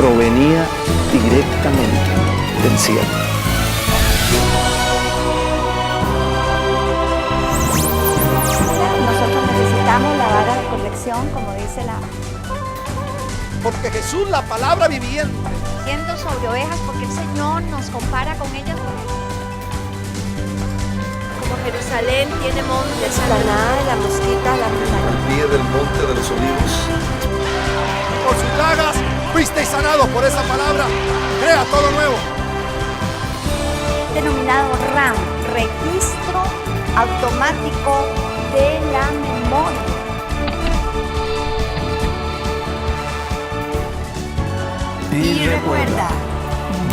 provenía directamente del cielo. Nosotros necesitamos la vara de corrección, como dice la... Porque Jesús, la palabra viviente, Yendo sobre ovejas, porque el Señor nos compara con ellas. Como Jerusalén tiene montes, Explanada de la mosquita, la al pie del monte de los olivos. Por sus llagas fuisteis sanados. Por esa palabra, crea todo nuevo. denominado RAM, Registro Automático de la Memoria. Y recuerda,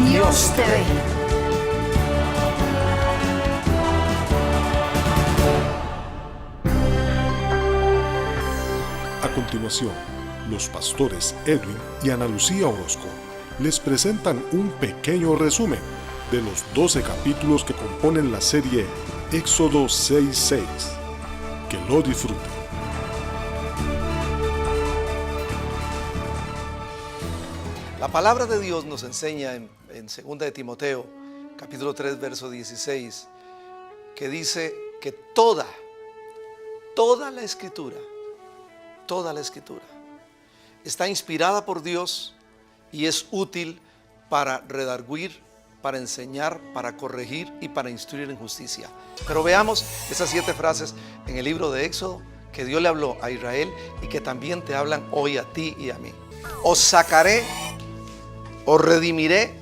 Dios te ve. A continuación, los pastores Edwin y Ana Lucía Orozco les presentan un pequeño resumen de los 12 capítulos que componen la serie Éxodo 6:6. Que lo disfruten. La palabra de Dios nos enseña en 2 de Timoteo, capítulo 3, verso 16, que dice que toda la escritura está inspirada por Dios y es útil para redarguir, para enseñar, para corregir y para instruir en justicia. Pero veamos esas 7 frases en el libro de Éxodo que Dios le habló a Israel y que también te hablan hoy a ti y a mí. Os sacaré, os redimiré,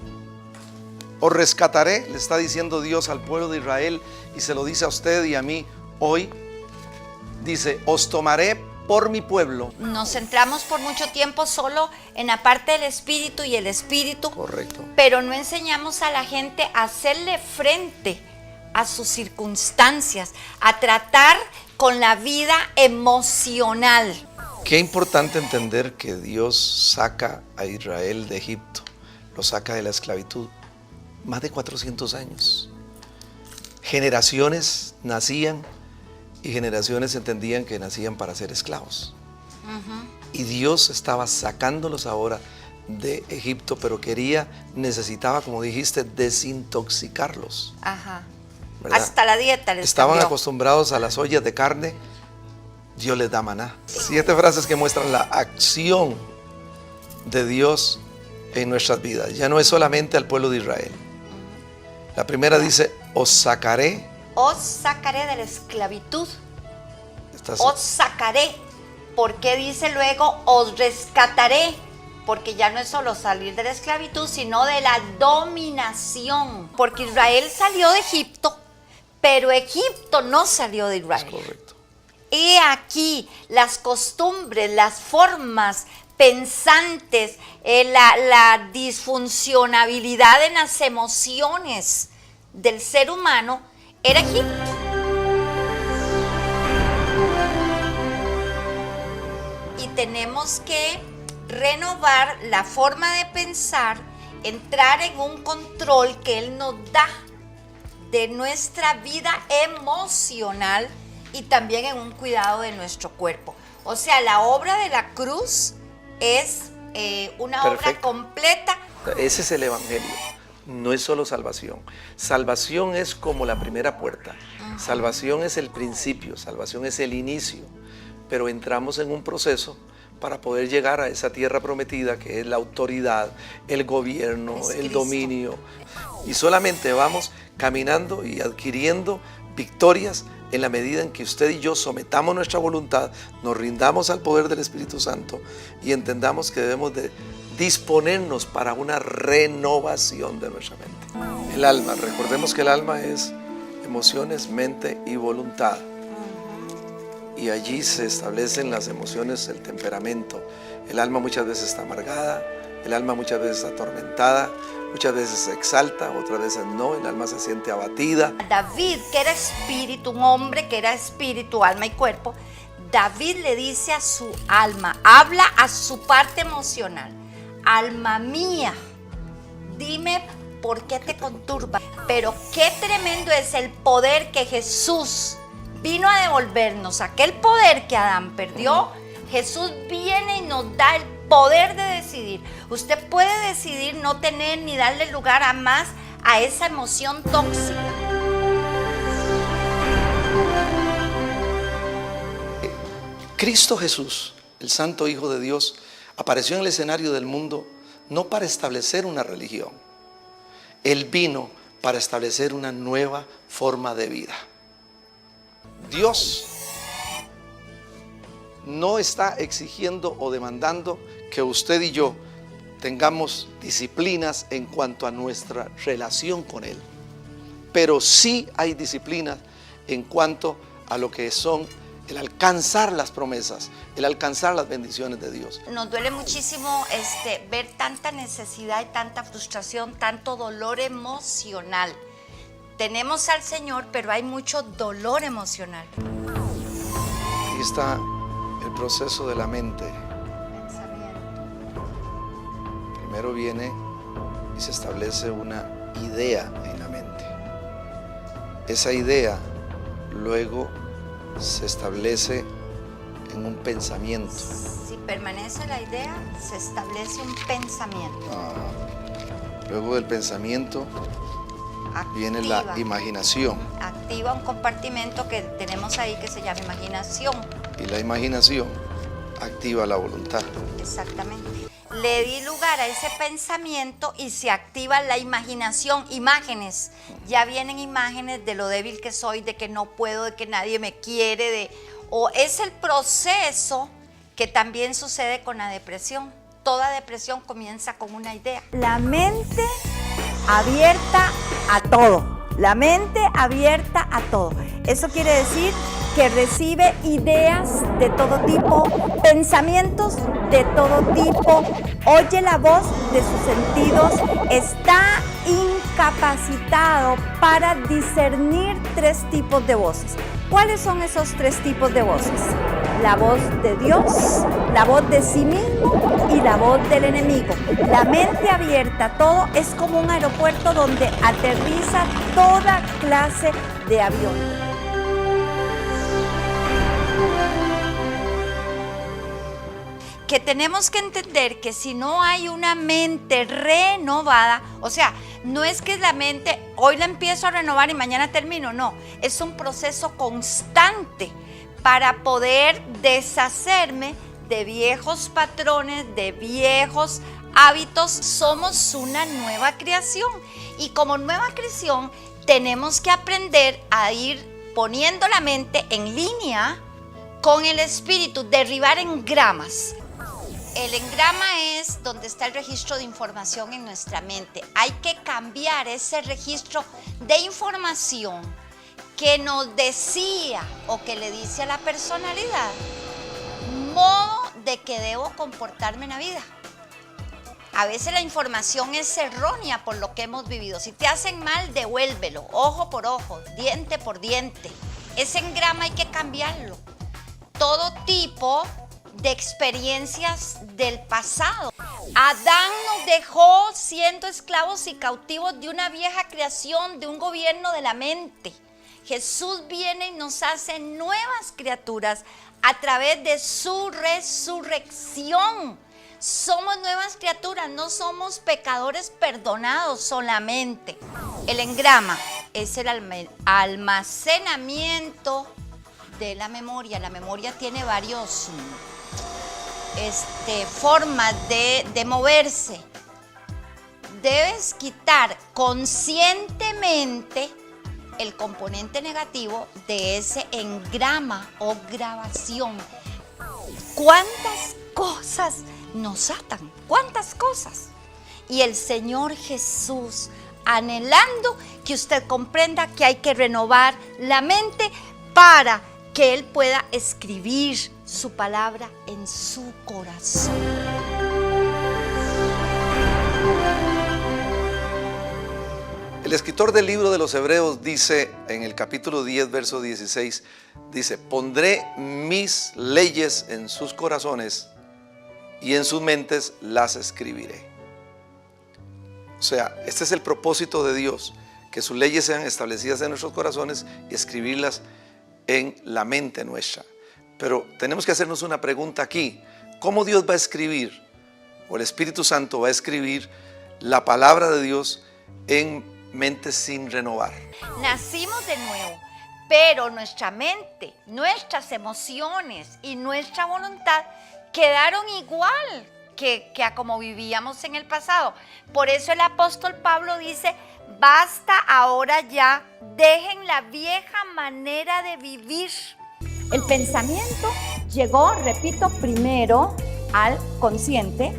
os rescataré, le está diciendo Dios al pueblo de Israel y se lo dice a usted y a mí hoy. Dice, os tomaré por mi pueblo. Nos centramos por mucho tiempo solo en la parte del espíritu y el espíritu. Correcto. Pero no enseñamos a la gente a hacerle frente a sus circunstancias, a tratar con la vida emocional. Qué importante entender que Dios saca a Israel de Egipto, lo saca de la esclavitud. Más de 400 años. Generaciones nacían y generaciones entendían que nacían para ser esclavos. Y Dios estaba sacándolos ahora de Egipto, pero necesitaba, como dijiste, desintoxicarlos. Ajá. ¿Verdad? Hasta la dieta les Estaban cambió. acostumbrados a las ollas de carne, Dios les da maná. 7 frases que muestran la acción de Dios en nuestras vidas. Ya no es solamente al pueblo de Israel. La primera dice, os sacaré. Os sacaré de la esclavitud. Estás- Os sacaré. ¿Por qué dice luego os rescataré? Porque ya no es solo salir de la esclavitud, sino de la dominación. Porque Israel salió de Egipto, pero Egipto no salió de Es Israel. correcto. He aquí las costumbres, las formas pensantes, la disfuncionabilidad en las emociones del ser humano era Egipto. Y tenemos que renovar la forma de pensar, entrar en un control que Él nos da de nuestra vida emocional y también en un cuidado de nuestro cuerpo. O sea, la obra de la cruz es una obra Perfecto. completa. Ese es el evangelio. No es solo salvación. Salvación es como la primera puerta. Salvación es el principio, salvación es el inicio. Pero entramos en un proceso para poder llegar a esa tierra prometida que es la autoridad, el gobierno, Es el Cristo. dominio. Y solamente vamos caminando y adquiriendo victorias en la medida en que usted y yo sometamos nuestra voluntad, nos rindamos al poder del Espíritu Santo y entendamos que debemos de disponernos para una renovación de nuestra mente. El alma, recordemos que el alma es emociones, mente y voluntad. Y allí se establecen las emociones, el temperamento. El alma muchas veces está amargada, el alma muchas veces está atormentada, muchas veces se exalta, otras veces no, el alma se siente abatida. David, que era espíritu, un hombre que era espíritu, alma y cuerpo, David le dice a su alma, habla a su parte emocional: alma mía, dime por qué te conturba. Pero qué tremendo es el poder que Jesús vino a devolvernos, aquel poder que Adán perdió. Jesús viene y nos da el poder de decidir. Usted puede decidir no tener ni darle lugar a más a esa emoción tóxica. Cristo Jesús, el Santo Hijo de Dios, apareció en el escenario del mundo no para establecer una religión. Él vino para establecer una nueva forma de vida. Dios no está exigiendo o demandando que usted y yo tengamos disciplinas en cuanto a nuestra relación con Él. Pero sí hay disciplinas en cuanto a lo que son el alcanzar las promesas, el alcanzar las bendiciones de Dios. Nos duele muchísimo ver tanta necesidad y tanta frustración, tanto dolor emocional. Tenemos al Señor, pero hay mucho dolor emocional. Aquí está el proceso de la mente. Primero viene y se establece una idea en la mente. Esa idea luego se establece en un pensamiento. Si permanece la idea, se establece un pensamiento. Luego del pensamiento viene la imaginación. Activa un compartimento que tenemos ahí que se llama imaginación. Y la imaginación activa la voluntad. Exactamente. Le di lugar a ese pensamiento y se activa la imaginación, imágenes. Ya vienen imágenes de lo débil que soy, de que no puedo, de que nadie me quiere, o es el proceso que también sucede con la depresión. Toda depresión comienza con una idea. La mente abierta a todo. La mente abierta a todo. Eso quiere decir que recibe ideas de todo tipo, pensamientos de todo tipo, oye la voz de sus sentidos, está incapacitado para discernir 3 tipos de voces. ¿Cuáles son esos 3 tipos de voces? La voz de Dios, la voz de sí mismo y la voz del enemigo. La mente abierta a todo es como un aeropuerto donde aterriza toda clase de aviones. Que tenemos que entender que si no hay una mente renovada, o sea, no es que la mente, hoy la empiezo a renovar y mañana termino, no, es un proceso constante para poder deshacerme de viejos patrones, de viejos hábitos. Somos una nueva creación y como nueva creación tenemos que aprender a ir poniendo la mente en línea con el espíritu, derribar engramas. El engrama es donde está el registro de información en nuestra mente. Hay que cambiar ese registro de información que nos decía o que le dice a la personalidad modo de que debo comportarme en la vida. A veces la información es errónea por lo que hemos vivido. Si te hacen mal, devuélvelo, ojo por ojo, diente por diente. Ese engrama hay que cambiarlo. Todo tipo de experiencias del pasado. Adán nos dejó siendo esclavos y cautivos de una vieja creación, de un gobierno de la mente. Jesús viene y nos hace nuevas criaturas a través de su resurrección. Somos nuevas criaturas, no somos pecadores perdonados solamente. El engrama es el almacenamiento de la memoria. La memoria tiene varios formas de moverse. Debes quitar conscientemente el componente negativo de ese engrama o grabación. ¿Cuántas cosas nos atan? ¿Cuántas cosas? Y el Señor Jesús, anhelando que usted comprenda que hay que renovar la mente para que Él pueda escribir su palabra en su corazón. El escritor del libro de los Hebreos dice en el capítulo 10, verso 16, dice: pondré mis leyes en sus corazones y en sus mentes las escribiré. O sea, este es el propósito de Dios, que sus leyes sean establecidas en nuestros corazones y escribirlas en la mente nuestra. Pero tenemos que hacernos una pregunta aquí: ¿cómo Dios va a escribir o el Espíritu Santo va a escribir la palabra de Dios en mentes sin renovar. Nacimos de nuevo, pero nuestra mente, nuestras emociones y nuestra voluntad quedaron igual que a como vivíamos en el pasado. Por eso el apóstol Pablo dice: basta ahora ya, dejen la vieja manera de vivir. El pensamiento llegó, repito, primero al consciente,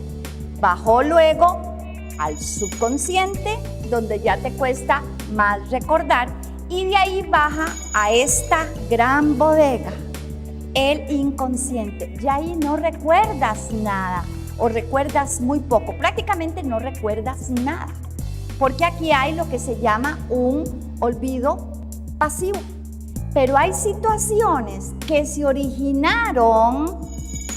bajó luego al subconsciente, donde ya te cuesta más recordar, y de ahí baja a esta gran bodega, el inconsciente. Ya ahí no recuerdas nada o recuerdas muy poco, prácticamente no recuerdas nada, porque aquí hay lo que se llama un olvido pasivo. Pero hay situaciones que se originaron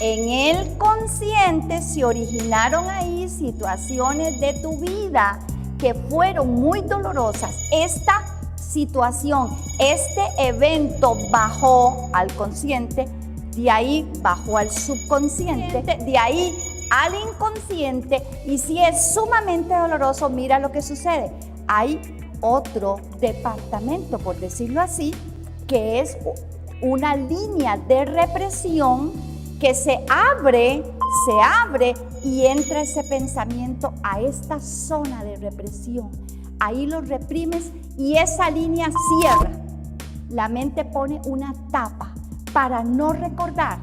en el consciente, se originaron ahí situaciones de tu vida que fueron muy dolorosas. Esta situación, este evento bajó al consciente, de ahí bajó al subconsciente, de ahí al inconsciente, y si es sumamente doloroso, mira lo que sucede. Hay otro departamento, por decirlo así, que es una línea de represión que se abre y entra ese pensamiento a esta zona de represión. Ahí lo reprimes y esa línea cierra. La mente pone una tapa para no recordar.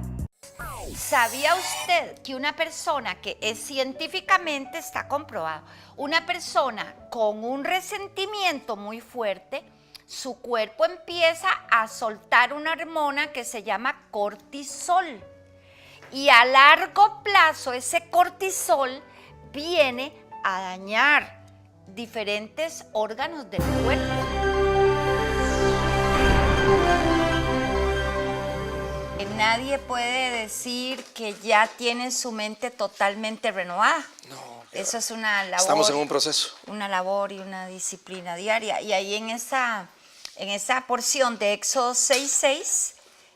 ¿Sabía usted que una persona que es científicamente está comprobado, una persona con un resentimiento muy fuerte, su cuerpo empieza a soltar una hormona que se llama cortisol? Y a largo plazo ese cortisol viene a dañar diferentes órganos del cuerpo. Nadie puede decir que ya tiene su mente totalmente renovada. No. Eso es una labor. Estamos en un proceso. Una labor y una disciplina diaria. Y ahí en esa porción de Éxodo 6:6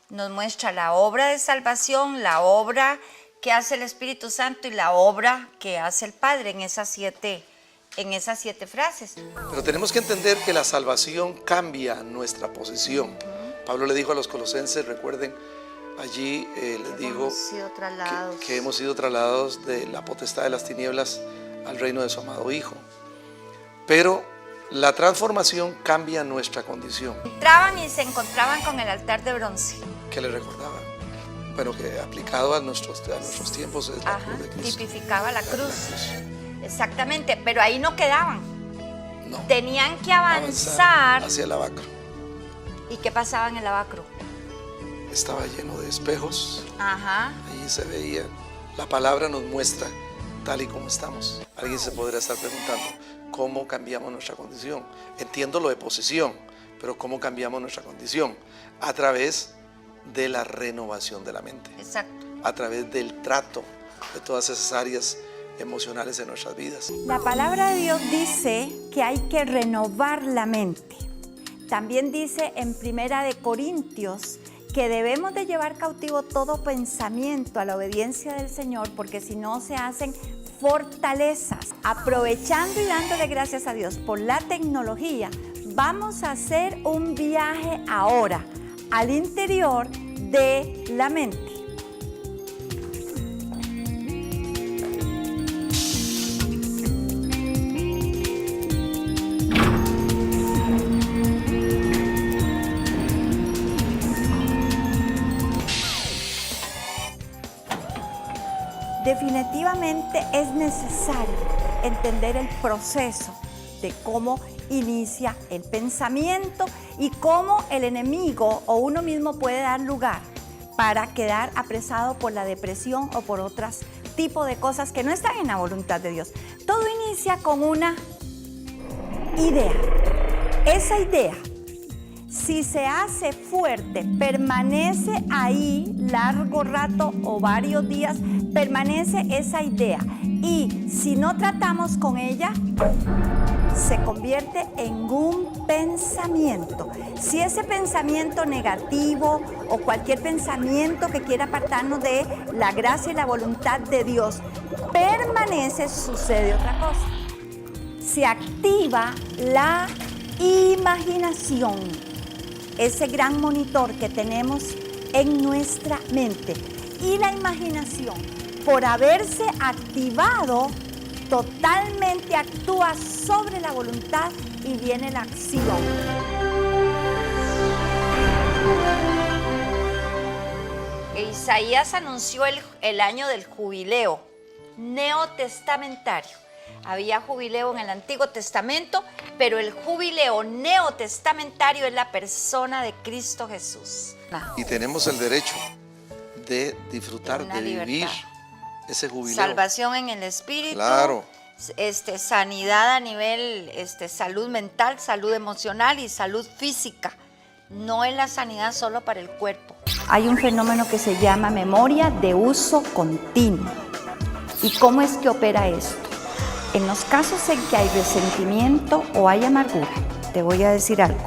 nos muestra la obra de salvación, la obra que hace el Espíritu Santo y la obra que hace el Padre en esas siete frases. Pero tenemos que entender que la salvación cambia nuestra posición. Pablo le dijo a los colosenses, recuerden, allí les digo que hemos sido trasladados de la potestad de las tinieblas al reino de su amado Hijo. Pero la transformación cambia nuestra condición. Entraban y se encontraban con el altar de bronce. ¿Qué le recordaba? Bueno, que aplicado a nuestros tiempos es la cruz de Cristo. Tipificaba la cruz. Exactamente, pero ahí no quedaban. No. Tenían que avanzar hacia el lavacro. ¿Y qué pasaba en el lavacro? Estaba lleno de espejos. Ajá. Allí se veía. La palabra nos muestra tal y como estamos. Alguien se podría estar preguntando, ¿cómo cambiamos nuestra condición? Entiendo lo de posesión, pero ¿cómo cambiamos nuestra condición? A través de la renovación de la mente. Exacto. A través del trato de todas esas áreas emocionales en nuestras vidas. La palabra de Dios dice que hay que renovar la mente. También dice en Primera de Corintios que debemos de llevar cautivo todo pensamiento a la obediencia del Señor, porque si no se hacen fortalezas. Aprovechando y dándole gracias a Dios por la tecnología, vamos a hacer un viaje ahora al interior de la mente. Definitivamente es necesario entender el proceso de cómo inicia el pensamiento y cómo el enemigo o uno mismo puede dar lugar para quedar apresado por la depresión o por otros tipos de cosas que no están en la voluntad de Dios. Todo inicia con una idea. Esa idea, si se hace fuerte, permanece ahí largo rato o varios días, permanece esa idea. Y si no tratamos con ella, se convierte en un pensamiento. Si ese pensamiento negativo o cualquier pensamiento que quiera apartarnos de la gracia y la voluntad de Dios permanece, sucede otra cosa. Se activa la imaginación, ese gran monitor que tenemos en nuestra mente. Y la imaginación, por haberse activado, totalmente actúa sobre la voluntad y viene la acción. Isaías anunció el año del jubileo neotestamentario. Había jubileo en el Antiguo Testamento, pero el jubileo neotestamentario es la persona de Cristo Jesús. Y tenemos el derecho de disfrutar, Una de vivir libertad. ese jubileo. Salvación en el espíritu, Claro. Sanidad a nivel salud mental, salud emocional y salud física. No es la sanidad solo para el cuerpo. Hay un fenómeno que se llama memoria de uso continuo. ¿Y cómo es que opera esto? En los casos en que hay resentimiento o hay amargura, te voy a decir algo.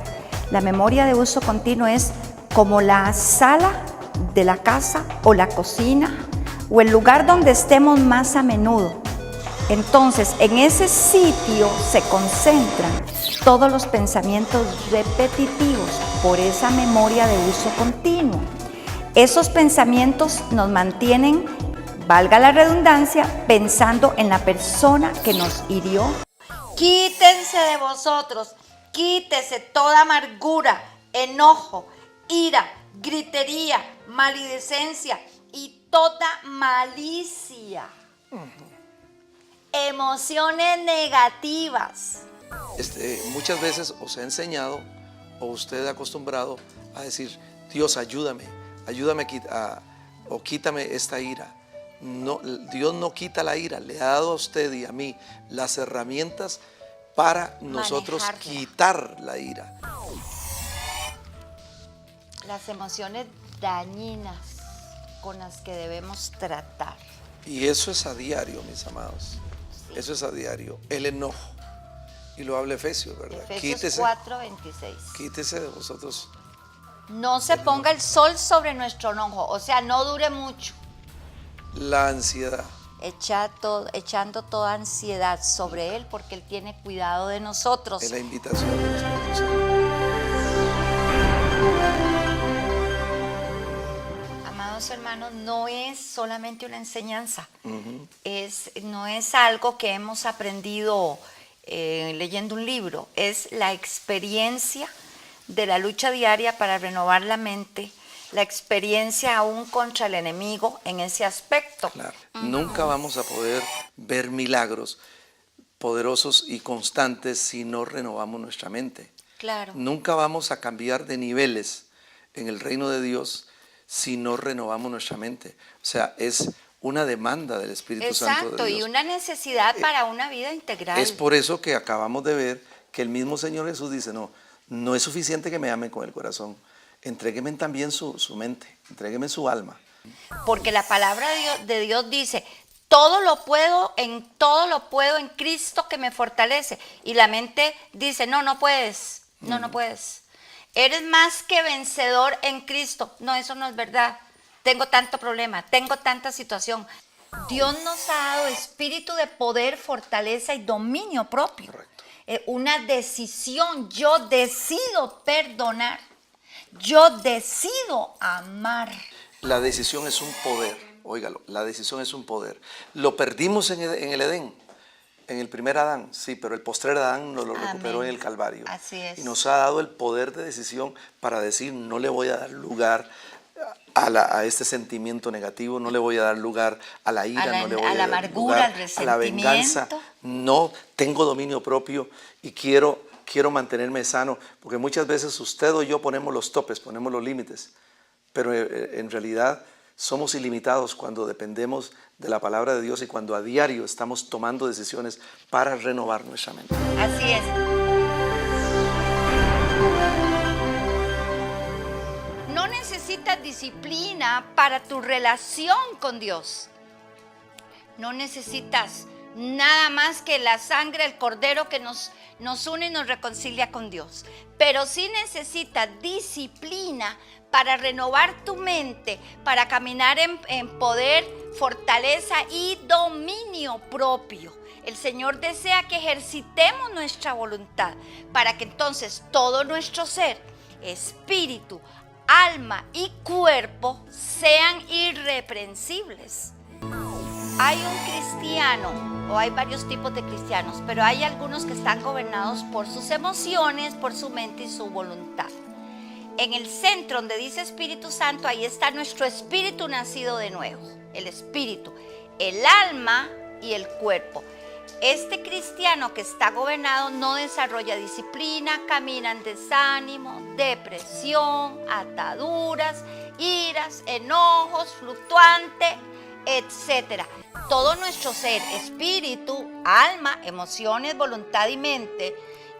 La memoria de uso continuo es como la sala de la casa o la cocina o el lugar donde estemos más a menudo. Entonces, en ese sitio se concentran todos los pensamientos repetitivos por esa memoria de uso continuo. Esos pensamientos nos mantienen, valga la redundancia, pensando en la persona que nos hirió. Quítense de vosotros, quítese toda amargura, enojo, ira, gritería, maledicencia y toda malicia. Emociones negativas. Muchas veces os he enseñado o usted ha acostumbrado a decir, Dios, ayúdame o quítame esta ira. No, Dios no quita la ira, le ha dado a usted y a mí las herramientas para nosotros Manejarla. quitar la ira. Las emociones dañinas con las que debemos tratar. Y eso es a diario, mis amados. Sí. Eso es a diario. El enojo. Y lo habla Efesios, ¿verdad? Efesios 4:26. Quítese de vosotros. No se ponga el sol sobre nuestro enojo, o sea, no dure mucho. La ansiedad. Echando toda ansiedad sobre Él, porque Él tiene cuidado de nosotros. Es la invitación del Espíritu Santo. Amados hermanos, no es solamente una enseñanza, no es algo que hemos aprendido leyendo un libro, es la experiencia de la lucha diaria para renovar la mente, la experiencia aún contra el enemigo en ese aspecto. Claro. Nunca vamos a poder ver milagros poderosos y constantes si no renovamos nuestra mente. Claro. Nunca vamos a cambiar de niveles en el reino de Dios si no renovamos nuestra mente. O sea, es una demanda del Espíritu Santo de Exacto, Dios. y una necesidad para una vida integral. Es por eso que acabamos de ver que el mismo Señor Jesús dice, no es suficiente que me amen con el corazón, entrégueme también su mente, entrégueme su alma. Porque la palabra de Dios dice, todo lo puedo en Cristo que me fortalece. Y la mente dice, no puedes, no puedes. Eres más que vencedor en Cristo. No, eso no es verdad. Tengo tanto problema, tengo tanta situación. Dios nos ha dado espíritu de poder, fortaleza y dominio propio. Correcto. Una decisión, yo decido perdonar, yo decido amar. La decisión es un poder, óigalo, la decisión es un poder. Lo perdimos en el Edén, en el primer Adán, sí, pero el postrer Adán nos lo recuperó Amén. en el Calvario. Así es. Y nos ha dado el poder de decisión para decir, no le voy a dar lugar a este sentimiento negativo, no le voy a dar lugar a la ira, no le voy a dar amargura, lugar al a la venganza. resentimiento. No, tengo dominio propio y quiero mantenerme sano, porque muchas veces usted o yo ponemos los topes, ponemos los límites, pero en realidad somos ilimitados cuando dependemos de la palabra de Dios y cuando a diario estamos tomando decisiones para renovar nuestra mente. Así es. No necesitas disciplina para tu relación con Dios. No necesitas nada más que la sangre del Cordero que nos une y nos reconcilia con Dios. Pero sí necesitas disciplina para renovar tu mente, para caminar en poder, fortaleza y dominio propio. El Señor desea que ejercitemos nuestra voluntad para que entonces todo nuestro ser, espíritu, alma y cuerpo sean irreprensibles. Hay un cristiano, o hay varios tipos de cristianos, pero hay algunos que están gobernados por sus emociones, por su mente y su voluntad. En el centro donde dice Espíritu Santo, ahí está nuestro espíritu nacido de nuevo, el espíritu, el alma y el cuerpo. Este cristiano que está gobernado no desarrolla disciplina, camina en desánimo, depresión, ataduras, iras, enojos, fluctuante, etcétera. Todo nuestro ser, espíritu, alma, emociones, voluntad y mente,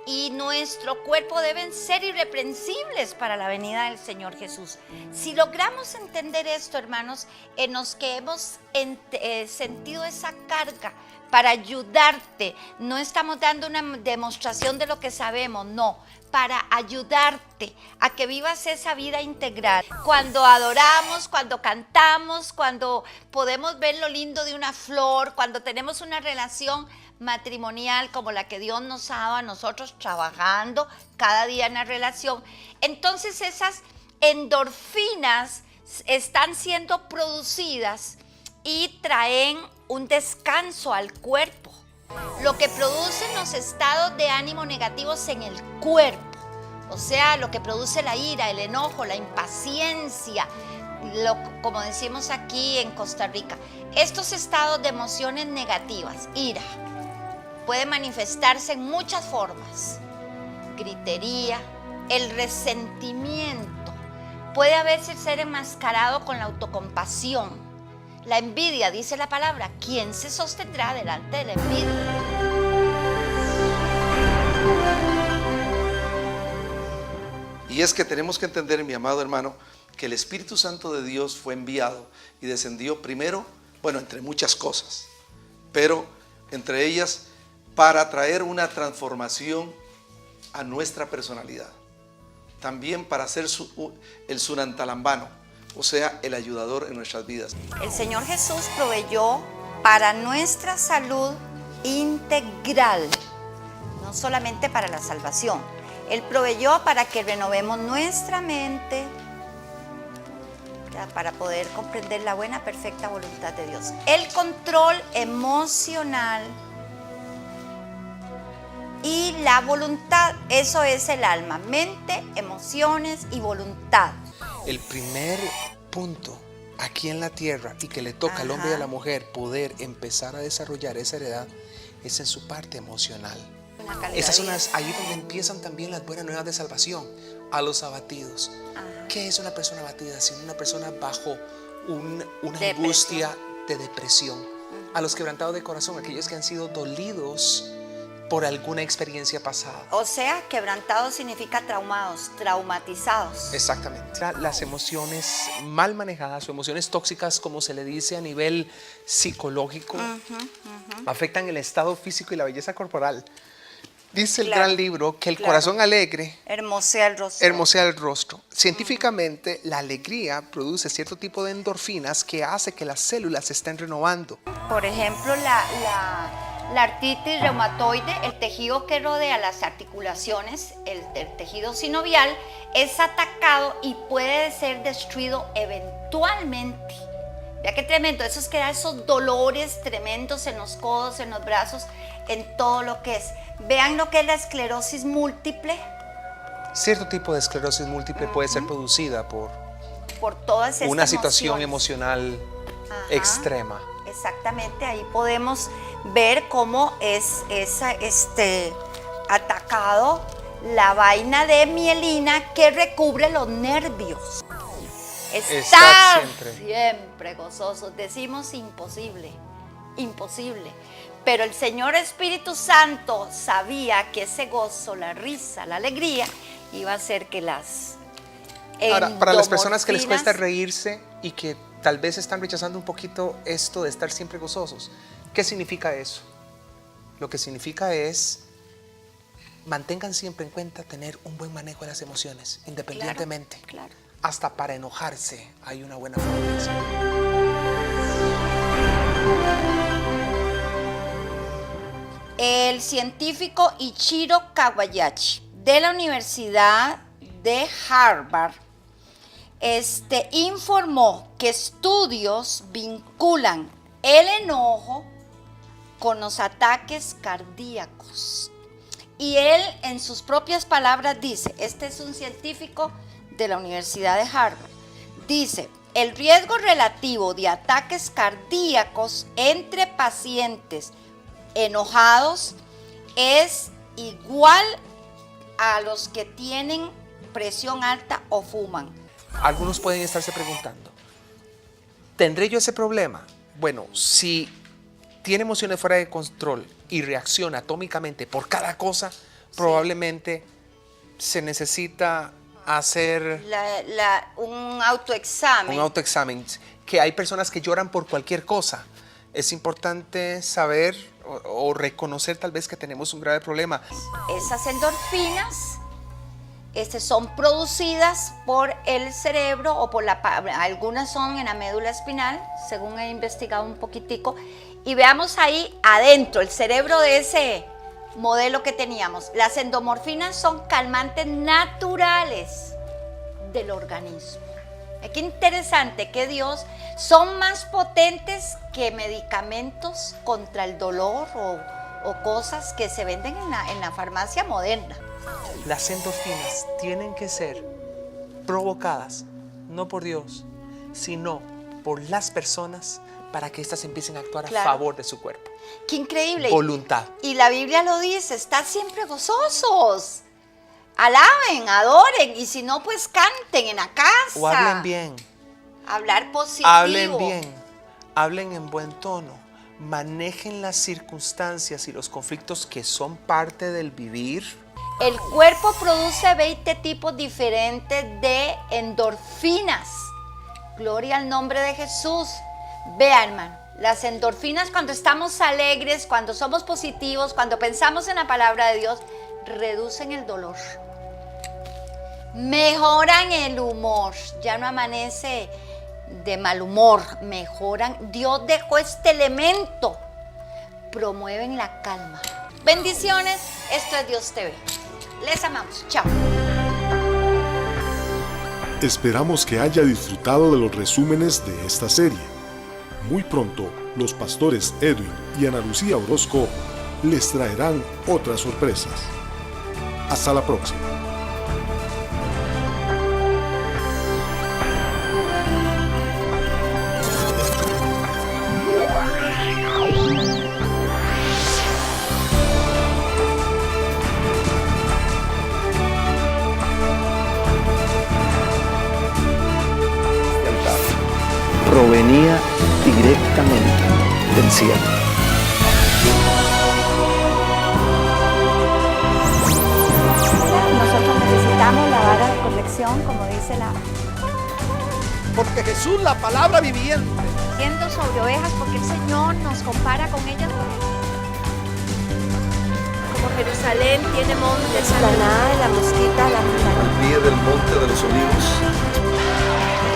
y nuestro cuerpo deben ser irreprensibles para la venida del Señor Jesús. Si logramos entender esto, hermanos, en los que hemos sentido esa carga para ayudarte, no estamos dando una demostración de lo que sabemos, no, para ayudarte a que vivas esa vida integral. Cuando adoramos, cuando cantamos, cuando podemos ver lo lindo de una flor, cuando tenemos una relación matrimonial como la que Dios nos ha dado a nosotros, trabajando cada día en la relación, entonces esas endorfinas están siendo producidas y traen un descanso al cuerpo, lo que produce los estados de ánimo negativos en el cuerpo, o sea, lo que produce la ira, el enojo, la impaciencia, como decimos aquí en Costa Rica. Estos estados de emociones negativas, ira, puede manifestarse en muchas formas. Gritería, el resentimiento, puede a veces ser enmascarado con la autocompasión. La envidia, dice la palabra, ¿quién se sostendrá delante de la envidia? Y es que tenemos que entender, mi amado hermano, que el Espíritu Santo de Dios fue enviado y descendió primero, bueno, entre muchas cosas, pero entre ellas para traer una transformación a nuestra personalidad. También para ser el sunantalambano, o sea, el ayudador en nuestras vidas. El Señor Jesús proveyó para nuestra salud integral, no solamente para la salvación. Él proveyó para que renovemos nuestra mente, para poder comprender la buena, perfecta voluntad de Dios. El control emocional y la voluntad, eso es el alma, mente, emociones y voluntad. El primer punto aquí en la tierra y que le toca al hombre y a la mujer poder empezar a desarrollar esa heredad es en su parte emocional. Esas son ahí donde empiezan también las buenas nuevas de salvación a los abatidos. ¿Qué es una persona abatida? Sino una persona bajo una angustia de depresión. A los quebrantados de corazón, aquellos que han sido dolidos por alguna experiencia pasada. O sea, quebrantados significa traumados, traumatizados. Exactamente. Las emociones mal manejadas o emociones tóxicas, como se le dice a nivel psicológico, afectan el estado físico y la belleza corporal. Dice el gran libro que el corazón alegre hermosea el rostro. Hermosea el rostro. Científicamente, la alegría produce cierto tipo de endorfinas que hace que las células se estén renovando. Por ejemplo, la artritis reumatoide, el tejido que rodea las articulaciones, el tejido sinovial, es atacado y puede ser destruido eventualmente. Vea qué tremendo, eso es que da esos dolores tremendos en los codos, en los brazos, en todo lo que es. Vean lo que es la esclerosis múltiple. Cierto tipo de esclerosis múltiple puede ser producida por todas estas una situación emociones. emocional extrema. Exactamente, ahí podemos ver cómo es atacado la vaina de mielina que recubre los nervios. Estar siempre gozosos. Decimos imposible, imposible. Pero el Señor Espíritu Santo sabía que ese gozo, la risa, la alegría, iba a hacer que las Ahora, para las personas que les cuesta reírse y que tal vez están rechazando un poquito esto de estar siempre gozosos. ¿Qué significa eso? Lo que significa es, mantengan siempre en cuenta tener un buen manejo de las emociones, independientemente. Claro. Hasta para enojarse hay una buena forma de hacerlo. El científico Ichiro Kawayashi de la Universidad de Harvard informó que estudios vinculan el enojo con los ataques cardíacos. Y él, en sus propias palabras, dice, este es un científico de la Universidad de Harvard, dice, el riesgo relativo de ataques cardíacos entre pacientes enojados es igual a los que tienen presión alta o fuman. Algunos pueden estarse preguntando, ¿tendré yo ese problema? Bueno, si tiene emociones fuera de control y reacciona atómicamente por cada cosa, probablemente se necesita hacer un autoexamen. Un autoexamen. Que hay personas que lloran por cualquier cosa. Es importante saber o reconocer tal vez que tenemos un grave problema. Esas endorfinas son producidas por el cerebro o por algunas son en la médula espinal, según he investigado un poquitico. Y veamos ahí adentro, el cerebro de ese modelo que teníamos. Las endorfinas son calmantes naturales del organismo. Qué interesante que Dios son más potentes que medicamentos contra el dolor o cosas que se venden en la farmacia moderna. Las endorfinas tienen que ser provocadas no por Dios, sino por las personas para que éstas empiecen a actuar a favor de su cuerpo. ¡Qué increíble! Voluntad. Y la Biblia lo dice, estad siempre gozosos. Alaben, adoren, y si no, pues canten en la casa. O hablen bien. Hablar positivo. Hablen bien, hablen en buen tono, manejen las circunstancias y los conflictos que son parte del vivir. El cuerpo produce 20 tipos diferentes de endorfinas. Gloria al nombre de Jesús. Vea, hermano, las endorfinas cuando estamos alegres, cuando somos positivos, cuando pensamos en la palabra de Dios, reducen el dolor. Mejoran el humor, ya no amanece de mal humor, mejoran. Dios dejó este elemento, promueven la calma. Bendiciones, esto es Dios TV. Les amamos, chao. Esperamos que haya disfrutado de los resúmenes de esta serie. Muy pronto, los pastores Edwin y Ana Lucía Orozco les traerán otras sorpresas. Hasta la próxima. Provenía directamente del cielo. Nosotros necesitamos la vara de corrección, como dice la... Porque Jesús, la palabra viviente, Yendo sobre ovejas porque el Señor nos compara con ellas. Como Jerusalén tiene montes, La nada de la mosquita, la al pie del monte de los olivos,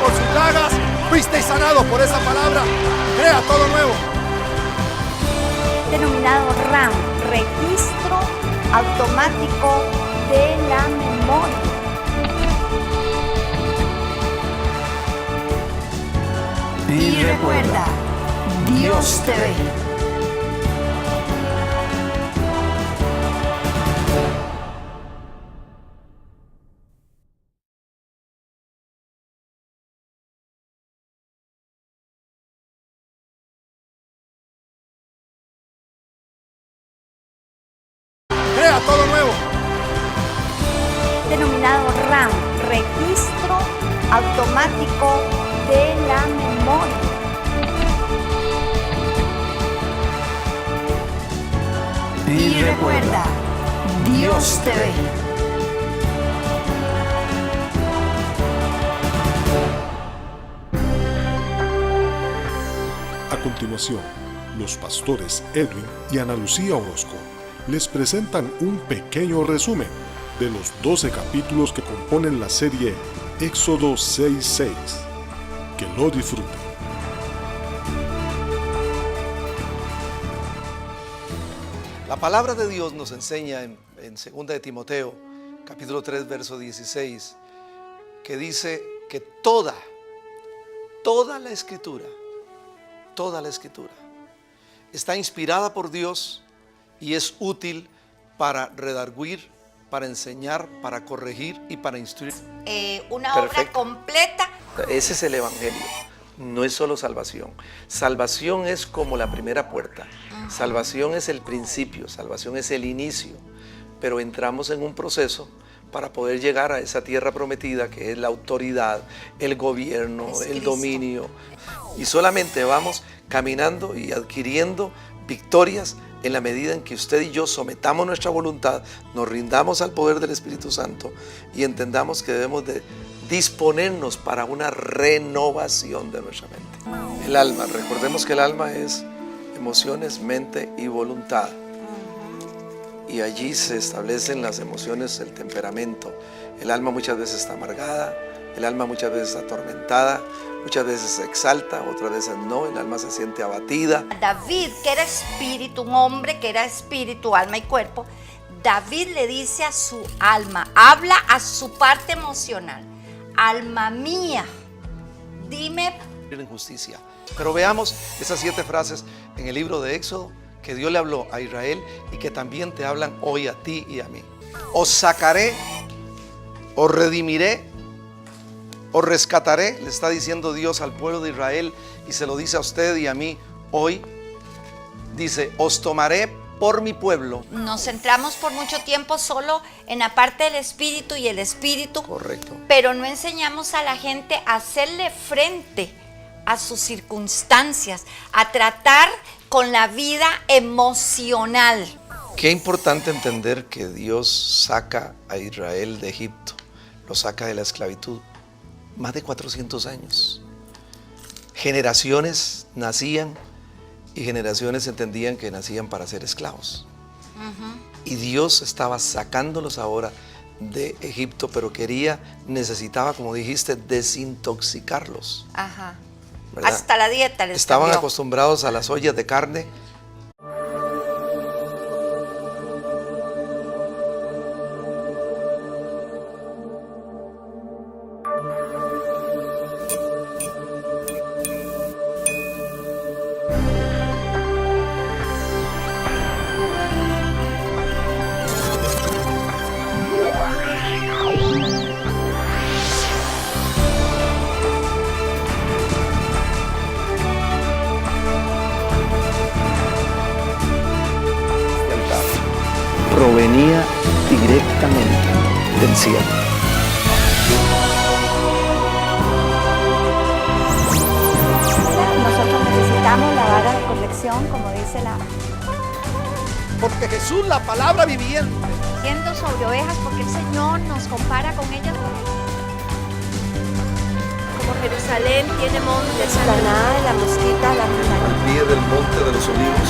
Por sus llagas fuisteis sanados por esa palabra. Crea todo nuevo. denominado RAM, Registro Automático de la Memoria. Y recuerda, Dios te ve. Crea todo nuevo. Denominado RAM, Registro Automático de la Memoria. Y recuerda, Dios te ve. continuación, los pastores Edwin y Ana Lucía Orozco les presentan un pequeño resumen de los 12 capítulos que componen la serie Éxodo 6:6. Que lo disfruten. La palabra de Dios nos enseña en 2 de Timoteo, capítulo 3, verso 16, que dice que toda la escritura está inspirada por Dios y es útil para redarguir, para enseñar, para corregir y para instruir. Una obra Perfecto. completa. Ese es el evangelio. No es solo salvación. Salvación es como la primera puerta. Salvación es el principio, salvación es el inicio. Pero entramos en un proceso para poder llegar a esa tierra prometida que es la autoridad, el gobierno, Es el Cristo. dominio. Y solamente vamos caminando y adquiriendo victorias en la medida en que usted y yo sometamos nuestra voluntad, nos rindamos al poder del Espíritu Santo y entendamos que debemos de disponernos para una renovación de nuestra mente. El alma, recordemos que el alma es emociones, mente y voluntad. Y allí se establecen las emociones, el temperamento. El alma muchas veces está amargada, el alma muchas veces está atormentada, muchas veces se exalta, otras veces no, el alma se siente abatida. David, que era espíritu, un hombre que era espíritu, alma y cuerpo, David le dice a su alma, habla a su parte emocional, alma mía, dime. En justicia. Pero veamos esas 7 frases en el libro de Éxodo que Dios le habló a Israel y que también te hablan hoy a ti y a mí. Os sacaré, os redimiré, os rescataré, le está diciendo Dios al pueblo de Israel y se lo dice a usted y a mí hoy. Dice, os tomaré por mi pueblo. Nos centramos por mucho tiempo solo en la parte del espíritu y el espíritu. Correcto. Pero no enseñamos a la gente a hacerle frente a sus circunstancias, a tratar con la vida emocional. Qué importante entender que Dios saca a Israel de Egipto, lo saca de la esclavitud. Más de 400 años. Generaciones nacían y generaciones entendían que nacían para ser esclavos. Y Dios estaba sacándolos ahora de Egipto, pero necesitaba, como dijiste, desintoxicarlos. Ajá. ¿Verdad? Hasta la dieta les Estaban cambió. acostumbrados a las ollas de carne. Provenía directamente del cielo. Nosotros necesitamos la vara de corrección, como dice la... Porque Jesús, la palabra viviente, Yendo sobre ovejas porque el Señor nos compara con ellas. Como Jerusalén tiene montes, explanada de la mosquita, la montaña. Al pie del monte de los olivos,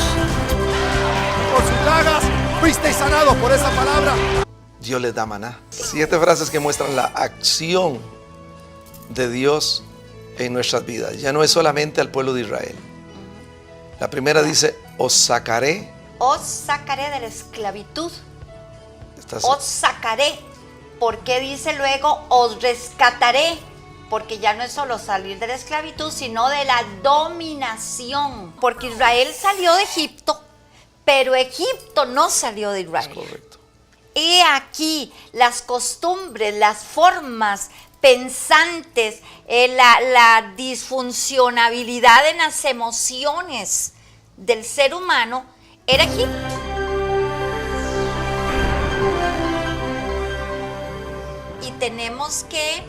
por sus llagas fuisteis sanados por esa palabra. Dios les da maná. 7 frases que muestran la acción de Dios en nuestras vidas. Ya no es solamente al pueblo de Israel. La primera dice, os sacaré. Os sacaré de la esclavitud. Estás- Os sacaré. ¿Por qué dice luego os rescataré? Porque ya no es solo salir de la esclavitud, sino de la dominación. Porque Israel salió de Egipto, pero Egipto no salió de Israel. Correcto. He aquí las costumbres, las formas pensantes, la disfuncionabilidad en las emociones del ser humano era Egipto. Y tenemos que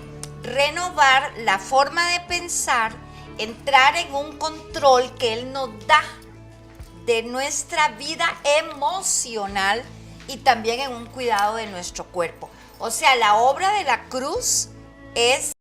renovar la forma de pensar, entrar en un control que Él nos da de nuestra vida emocional y también en un cuidado de nuestro cuerpo. O sea, la obra de la cruz es